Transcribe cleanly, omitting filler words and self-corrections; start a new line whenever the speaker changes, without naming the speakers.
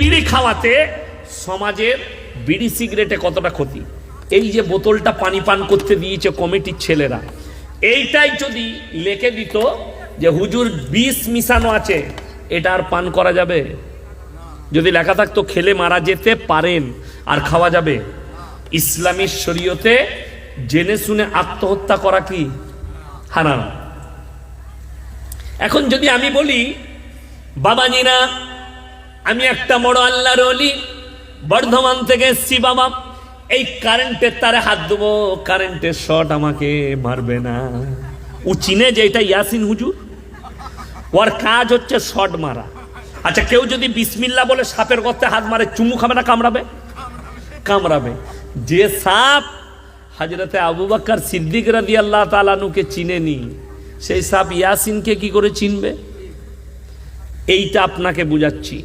বিড়ি খাওয়াতে সমাজের বিড়ি সিগারেটে কতটা ক্ষতি। এই যে বোতলটা পানি পান করতে দিয়েছে কমিটির ছেলেরা, এইটাই যদি লিখে দিত যে হুজুর বিষ মিশানো আছে, এটা আর পান করা যাবে? যদি লেখা থাকতো খেলে মারা যেতে পারেন আর খাওয়া যাবে। ইসলামী শরীয়তে জেনে শুনে আত্মহত্যা করা কি হারাম। এখন যদি আমি বলি বাবাজিরা আমি একটা বড় আল্লাহর ওলি, বর্ধমান থেকে এসছি বাবা, এই কারেন্টের তারে হাত দেবো, কারেন্টের শর্ট আমাকে মারবে না। ও চিনে যে এটা ইয়াসিন হুজুর, ওর কাজ হচ্ছে শর্ট মারা। আচ্ছা কেউ যদি বিসমিল্লাহ বলে সাপের গর্তে হাত মারে, চুমু খাবে না কামড়াবে? কামড়াবে। যে সাপ হযরতে আবু বকর সিদ্দিক রাদিয়াল্লাহু তাআলা আনহুকে চিনেনি, সেই সাপ ইয়াসিনকে কি করে চিনবে? এইটা আপনাকে বুঝাচ্ছি।